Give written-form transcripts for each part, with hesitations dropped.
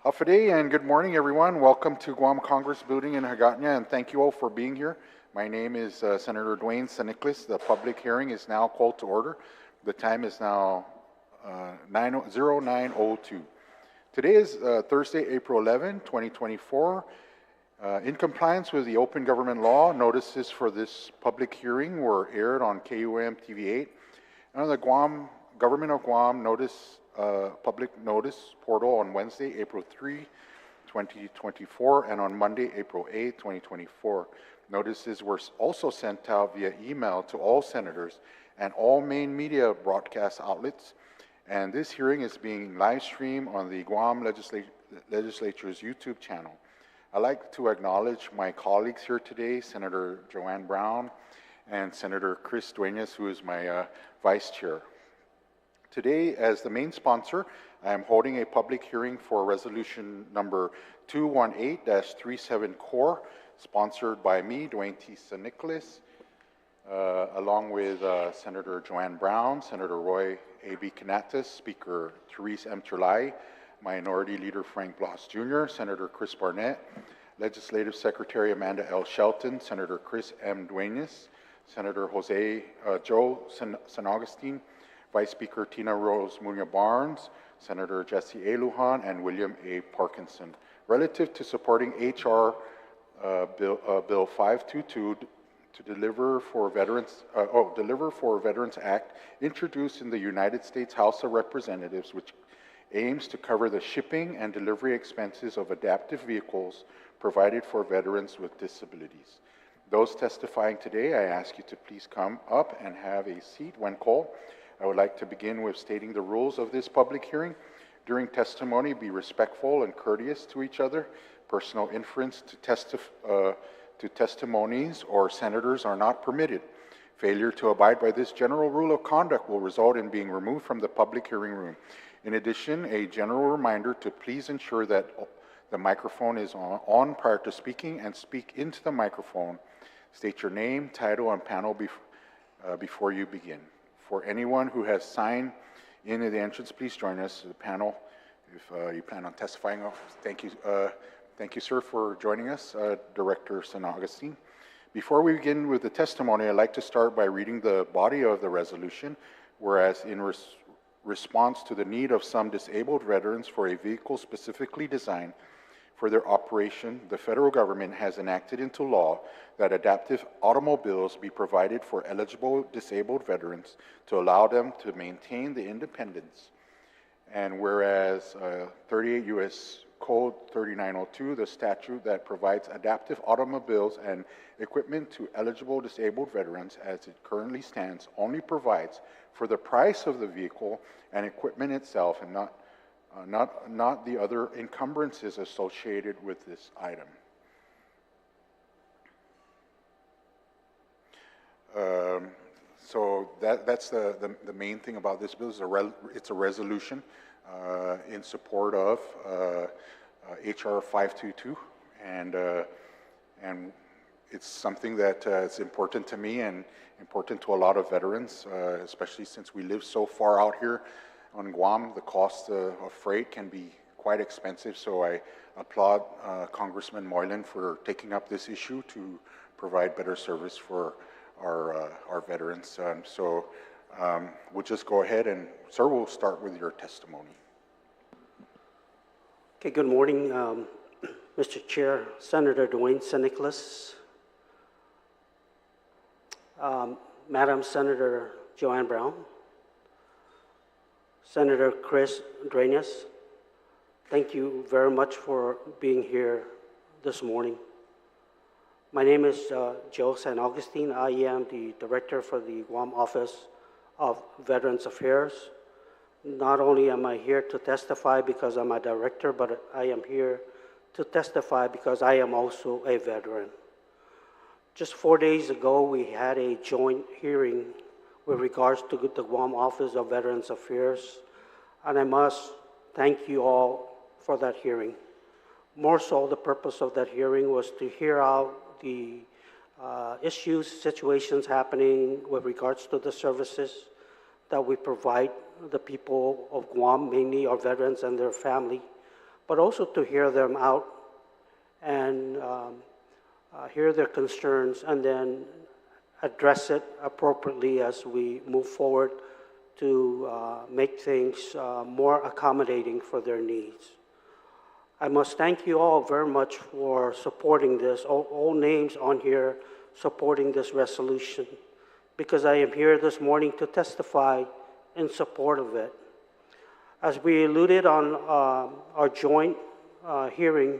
Hafaday and good morning, everyone. Welcome to Guam Congress Building in Hagatna, and thank you all for being here. My name is Senator Dwayne Nicolas. The public hearing is now called to order. The time is now 09:02. Today is Thursday, April 11, 2024. In compliance with the open government law, notices for this public hearing were aired on KUM TV8 and on the Government of Guam public notice portal on Wednesday, April 3, 2024, and on Monday, April 8, 2024. Notices were also sent out via email to all senators and all main media broadcast outlets, and this hearing is being live streamed on the Guam Legislature's YouTube channel. I'd like to acknowledge my colleagues here today, Senator Joanne Brown and Senator Chris Dwayne, who is my vice chair. Today, as the main sponsor, I am holding a public hearing for resolution number 218-37 Core, sponsored by me, Dwayne T. Nicolas, along with Senator Joanne Brown, Senator Roy A.B. Kanatas, Speaker Therese M. Terlai, Minority Leader Frank Bloss Jr., Senator Chris Barnett, Legislative Secretary Amanda L. Shelton, Senator Chris M. Duenas, Senator Joe San Augustine, Vice Speaker Tina Rose Munoz Barnes, Senator Jesse A. Lujan, and William A. Parkinson, relative to supporting H.R. Bill 522 to Deliver for Veterans Act, introduced in the United States House of Representatives, which aims to cover the shipping and delivery expenses of adaptive vehicles provided for veterans with disabilities. Those testifying today, I ask you to please come up and have a seat when called. I would like to begin with stating the rules of this public hearing. During testimony, be respectful and courteous to each other. Personal inference to testimonies or senators are not permitted. Failure to abide by this general rule of conduct will result in being removed from the public hearing room. In addition, a general reminder to please ensure that the microphone is on prior to speaking and speak into the microphone. State your name, title, and panel before you begin. For anyone who has signed in at the entrance, please join us at the panel if you plan on testifying. Thank you, sir, for joining us, Director San Augustine. Before we begin with the testimony, I'd like to start by reading the body of the resolution. Whereas in response to the need of some disabled veterans for a vehicle specifically designed for their operation, the federal government has enacted into law that adaptive automobiles be provided for eligible disabled veterans to allow them to maintain the independence. And whereas 38 U.S. Code 3902, the statute that provides adaptive automobiles and equipment to eligible disabled veterans as it currently stands, only provides for the price of the vehicle and equipment itself, and not the other encumbrances associated with this item. So that's the main thing about this bill. It's a resolution in support of H.R. 522, and it's something that is important to me and important to a lot of veterans, especially since we live so far out here on Guam. The cost of freight can be quite expensive, so I applaud Congressman Moylan for taking up this issue to provide better service for our veterans. We'll just go ahead and, sir, we'll start with your testimony. Okay, good morning, Mr. Chair, Senator Dwayne Nicolas, Madam Senator Joanne Brown, Senator Chris Dwayne, thank you very much for being here this morning. My name is Joe San Augustine. I am the Director for the Guam Office of Veterans Affairs. Not only am I here to testify because I'm a director, but I am here to testify because I am also a veteran. Just 4 days ago, we had a joint hearing with regards to the Guam Office of Veterans Affairs, and I must thank you all for that hearing. More so, the purpose of that hearing was to hear out the issues, situations happening with regards to the services that we provide the people of Guam, mainly our veterans and their family, but also to hear them out and hear their concerns and then address it appropriately as we move forward to make things more accommodating for their needs. I must thank you all very much for supporting this, all names on here supporting this resolution, because I am here this morning to testify in support of it. As we alluded on our joint hearing,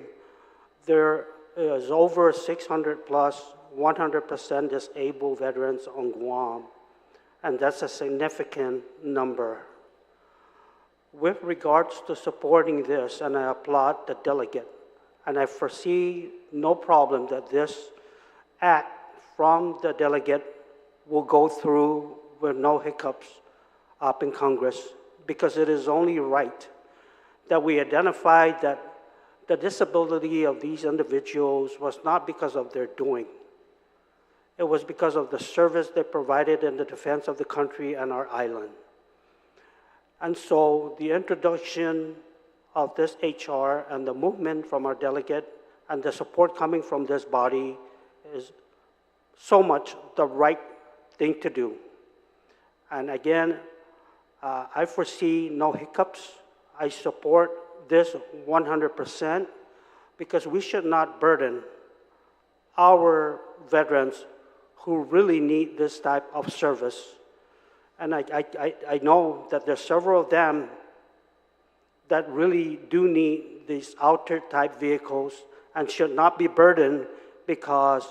there is over 600 plus 100% disabled veterans on Guam, and that's a significant number. With regards to supporting this, and I applaud the delegate, and I foresee no problem that this act from the delegate will go through with no hiccups up in Congress, because it is only right that we identify that the disability of these individuals was not because of their doing. It was because of the service they provided in the defense of the country and our island. And so the introduction of this HR and the movement from our delegate and the support coming from this body is so much the right thing to do. And again, I foresee no hiccups. I support this 100% because we should not burden our veterans who really need this type of service. And I know that there's several of them that really do need these outer type vehicles and should not be burdened, because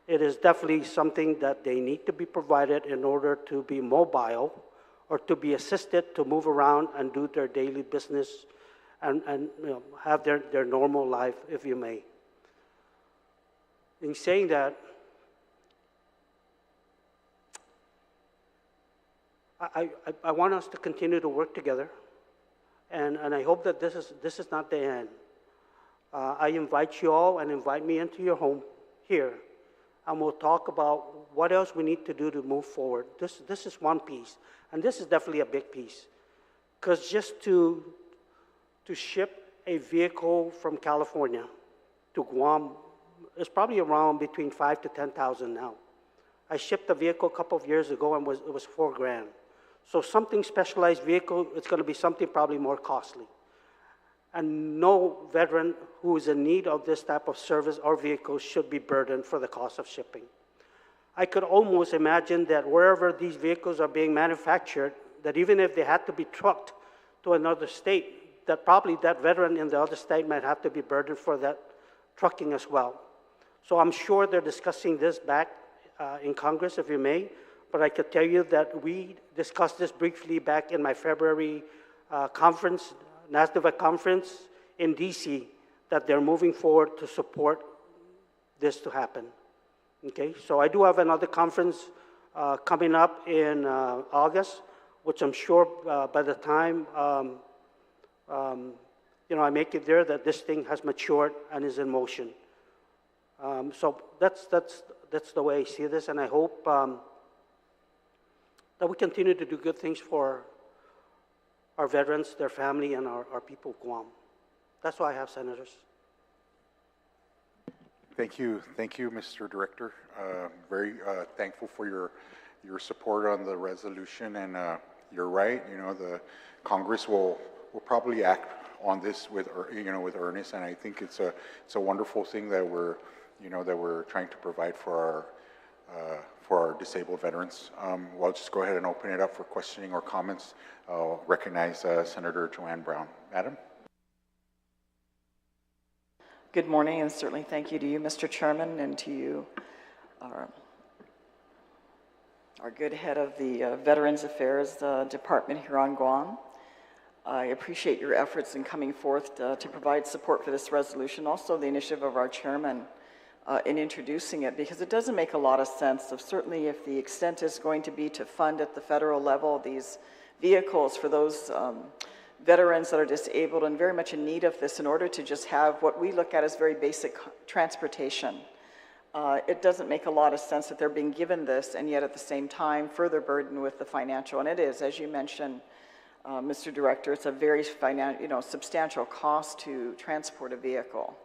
it is definitely something that they need to be provided in order to be mobile or to be assisted to move around and do their daily business and have their normal life, if you may. In saying that, I want us to continue to work together, and I hope that this is not the end. I invite you all and invite me into your home here, and we'll talk about what else we need to do to move forward. This is one piece, and this is definitely a big piece, because just to ship a vehicle from California to Guam is probably around between $5,000 to $10,000 now. I shipped a vehicle a couple of years ago, and it was $4,000. So something specialized vehicle, it's going to be something probably more costly. And no veteran who is in need of this type of service or vehicle should be burdened for the cost of shipping. I could almost imagine that wherever these vehicles are being manufactured, that even if they had to be trucked to another state, that probably that veteran in the other state might have to be burdened for that trucking as well. So I'm sure they're discussing this back in Congress, if you may, but I could tell you that we discussed this briefly back in my February conference, NASDAQ conference in DC, that they're moving forward to support this to happen. Okay, so I do have another conference coming up in August, which I'm sure by the time I make it there, that this thing has matured and is in motion. So that's the way I see this, and I hope that we continue to do good things for our veterans, their family, and our people of Guam. That's why I have, Senators. Thank you, Mr. Director. Very thankful for your support on the resolution, and you're right. The Congress will probably act on this with earnest, and I think it's a wonderful thing that we're trying to provide for our disabled veterans. Well, I'll just go ahead and open it up for questioning or comments. I'll recognize Senator Joanne Brown. Madam. Good morning, and certainly thank you to you, Mr. Chairman, and to you, our good head of the Veterans Affairs Department here on Guam. I appreciate your efforts in coming forth to provide support for this resolution, also the initiative of our chairman in introducing it, because it doesn't make a lot of sense. So certainly if the extent is going to be to fund at the federal level these vehicles for those veterans that are disabled and very much in need of this in order to just have what we look at as very basic transportation. It doesn't make a lot of sense that they're being given this and yet at the same time further burdened with the financial. And it is, as you mentioned, Mr. Director, it's a very substantial cost to transport a vehicle.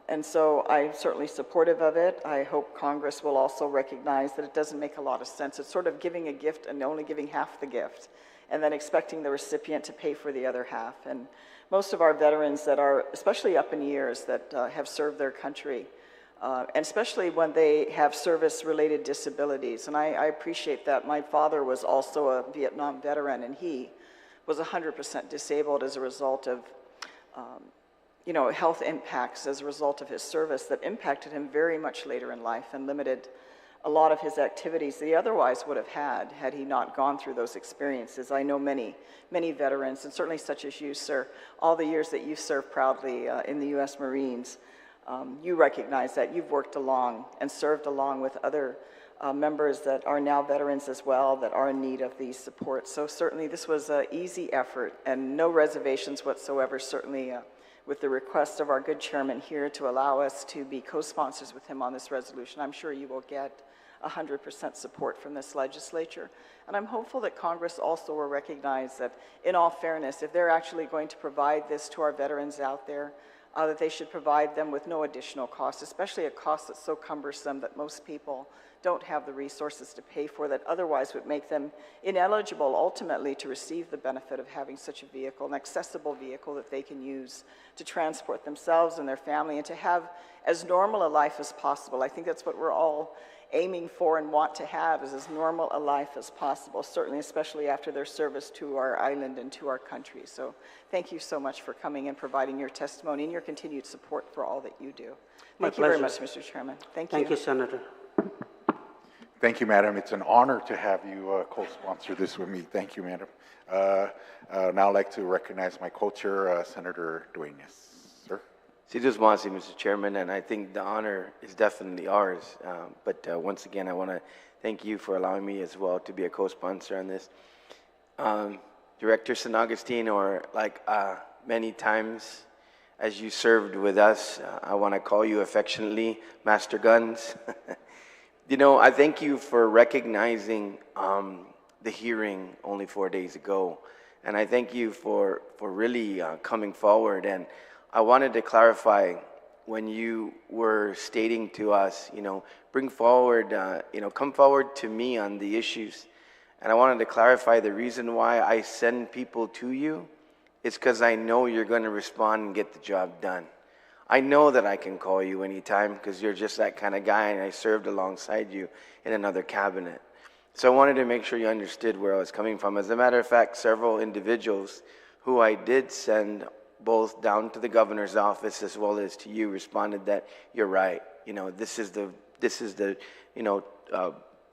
And so I'm certainly supportive of it. I hope Congress will also recognize that it doesn't make a lot of sense. It's sort of giving a gift and only giving half the gift, and then expecting the recipient to pay for the other half. And most of our veterans that are, especially up in years, that have served their country, and especially when they have service-related disabilities. And I appreciate that. My father was also a Vietnam veteran, and he was 100% disabled as a result of health impacts as a result of his service that impacted him very much later in life and limited a lot of his activities that he otherwise would have had he not gone through those experiences. I know many veterans, and certainly such as you, sir, all the years that you've served proudly in the U.S. Marines, you recognize that you've worked along and served along with other members that are now veterans as well that are in need of these supports. So certainly this was an easy effort and no reservations whatsoever, certainly with the request of our good chairman here to allow us to be co-sponsors with him on this resolution. I'm sure you will get 100% support from this legislature. And I'm hopeful that Congress also will recognize that, in all fairness, if they're actually going to provide this to our veterans out there, that they should provide them with no additional cost, especially a cost that's so cumbersome that most people don't have the resources to pay for, that otherwise would make them ineligible ultimately to receive the benefit of having such a vehicle, an accessible vehicle that they can use to transport themselves and their family and to have as normal a life as possible. I think that's what we're all aiming for and want to have, is as normal a life as possible, certainly especially after their service to our island and to our country. So thank you so much for coming and providing your testimony and your continued support for all that you do. Thank you very much, Mr. Chairman. Thank you. Thank you, Senator. Thank you, Madam. It's an honor to have you co-sponsor this with me. Thank you, Madam. Now I'd like to recognize my co-chair, Senator Dwayne. Yes, sir. Si Dios Masi, Mr. Chairman, and I think the honor is definitely ours. But once again, I want to thank you for allowing me as well to be a co-sponsor on this. Director San Agustin, or like many times as you served with us, I want to call you affectionately Master Guns. I thank you for recognizing the hearing only 4 days ago. And I thank you for really coming forward. And I wanted to clarify when you were stating to us, bring forward, come forward to me on the issues. And I wanted to clarify the reason why I send people to you is because I know you're going to respond and get the job done. I know that I can call you anytime because you're just that kind of guy, and I served alongside you in another cabinet. So I wanted to make sure you understood where I was coming from. As a matter of fact, several individuals who I did send both down to the governor's office as well as to you responded that you're right. This is the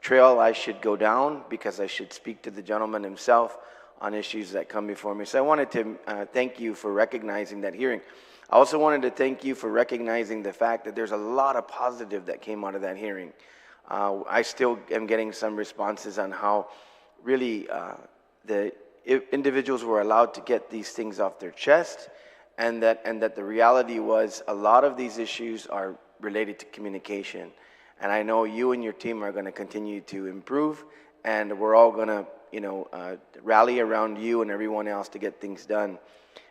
trail I should go down because I should speak to the gentleman himself on issues that come before me. So I wanted to thank you for recognizing that hearing. I also wanted to thank you for recognizing the fact that there's a lot of positive that came out of that hearing. I still am getting some responses on how really the individuals were allowed to get these things off their chest, and that the reality was a lot of these issues are related to communication. And I know you and your team are going to continue to improve, and we're all going to rally around you and everyone else to get things done.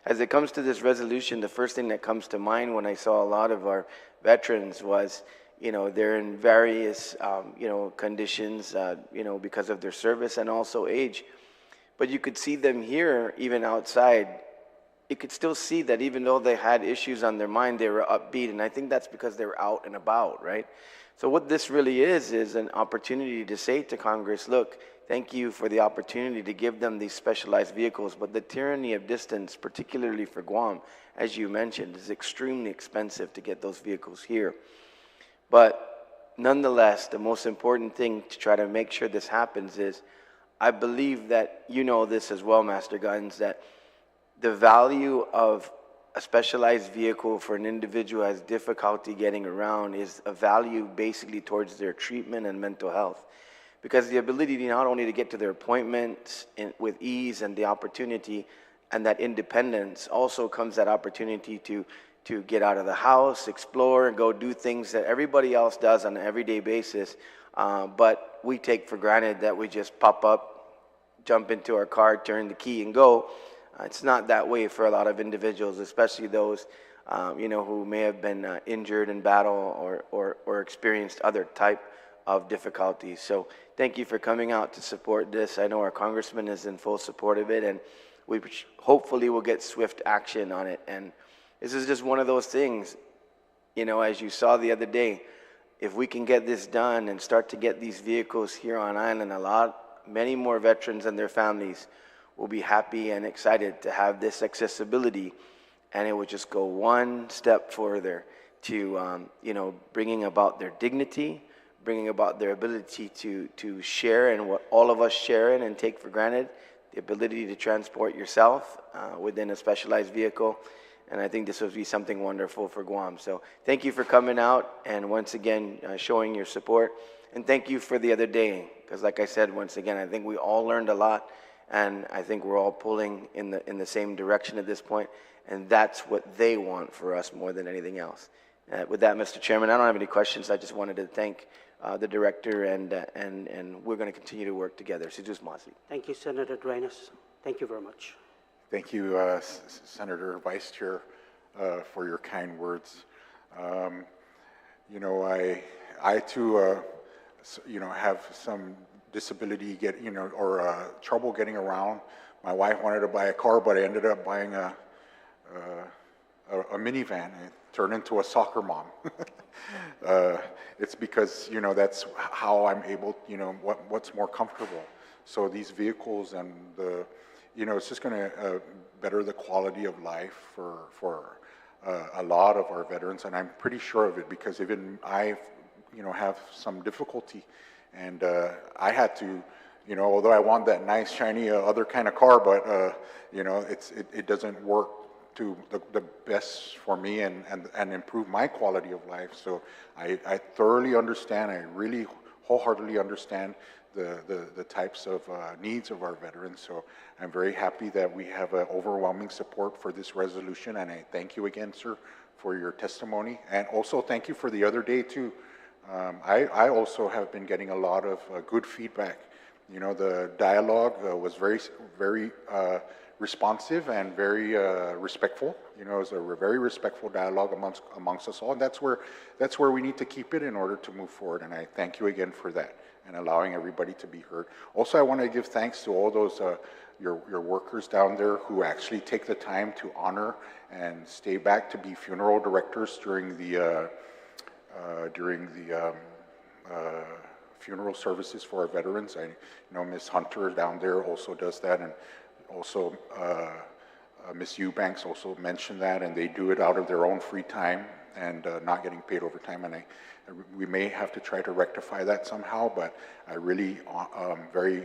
As it comes to this resolution, the first thing that comes to mind when I saw a lot of our veterans was, they're in various, conditions, because of their service and also age. But you could see them here, even outside. You could still see that even though they had issues on their mind, they were upbeat. And I think that's because they were out and about, right? So what this really is an opportunity to say to Congress, look, thank you for the opportunity to give them these specialized vehicles, but the tyranny of distance, particularly for Guam, as you mentioned, is extremely expensive to get those vehicles here. But nonetheless, the most important thing to try to make sure this happens is, I believe that you know this as well, Master Guns, that the value of a specialized vehicle for an individual who has difficulty getting around is a value basically towards their treatment and mental health. Because the ability to not only to get to their appointments with ease and the opportunity and that independence, also comes that opportunity to get out of the house, explore, and go do things that everybody else does on an everyday basis. But we take for granted that we just pop up, jump into our car, turn the key, and go. It's not that way for a lot of individuals, especially those who may have been injured in battle or experienced other type of difficulties. So thank you for coming out to support this. I know our congressman is in full support of it, and we hopefully will get swift action on it. And this is just one of those things, as you saw the other day, if we can get this done and start to get these vehicles here on island, many more veterans and their families will be happy and excited to have this accessibility, and it would just go one step further to bringing about their dignity, bringing about their ability to share in what all of us share in and take for granted, the ability to transport yourself within a specialized vehicle. And I think this would be something wonderful for Guam. So thank you for coming out and once again showing your support. And thank you for the other day, because like I said, once again, I think we all learned a lot, and I think we're all pulling in the same direction at this point, and that's what they want for us more than anything else. With that, Mr. Chairman, I don't have any questions. I just wanted to thank the director, and we're going to continue to work together. Thank you, Senator Dwayne. Thank you very much. Thank you, Senator Vice Chair, for your kind words. I too, have some disability, or trouble getting around. My wife wanted to buy a car, but I ended up buying a minivan. It turned into a soccer mom. It's because, that's how I'm able, what's more comfortable. So these vehicles and it's just going to better the quality of life for a lot of our veterans, and I'm pretty sure of it, because even I, have some difficulty, and I had to, although I want that nice, shiny, other kind of car, but it doesn't work to the best for me and improve my quality of life. So I thoroughly understand. I really wholeheartedly understand the types of needs of our veterans. So I'm very happy that we have overwhelming support for this resolution, and I thank you again, sir, for your testimony, and also thank you for the other day too. I also have been getting a lot of good feedback. The dialogue was very, very responsive and very respectful. It was a very respectful dialogue amongst us all, and that's where we need to keep it in order to move forward. And I thank you again for that and allowing everybody to be heard. Also, I want to give thanks to all those your workers down there who actually take the time to honor and stay back to be funeral directors during the funeral services for our veterans. I know Ms. Hunter down there also does that, and also Ms. Eubanks also mentioned that, and they do it out of their own free time and not getting paid overtime. And we may have to try to rectify that somehow, but I really am very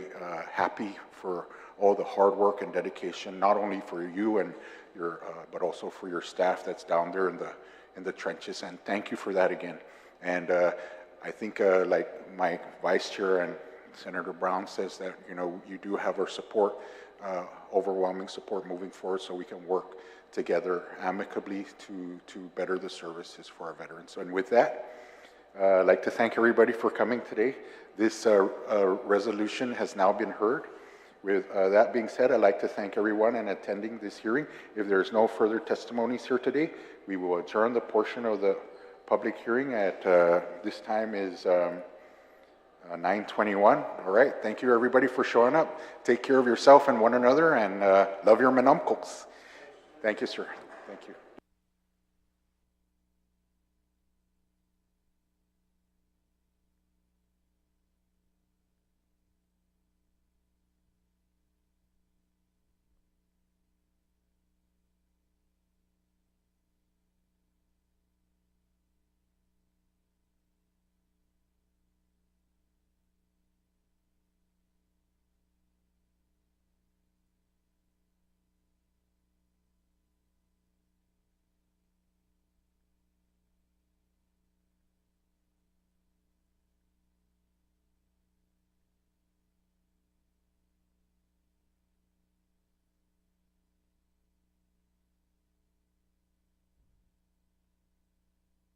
happy for all the hard work and dedication, not only for you and your, but also for your staff that's down there in the trenches. And thank you for that again. And I think, like my vice chair and Senator Brown says, that you do have our support, overwhelming support moving forward, so we can work together amicably to better the services for our veterans. And with that, I'd like to thank everybody for coming today. This resolution has now been heard. With that being said, I'd like to thank everyone in attending this hearing. If there's no further testimonies here today, we will adjourn the portion of the public hearing at this time is 9:21. All right, thank you everybody for showing up. Take care of yourself and one another, and love your menuncles. Thank you, sir. Thank you.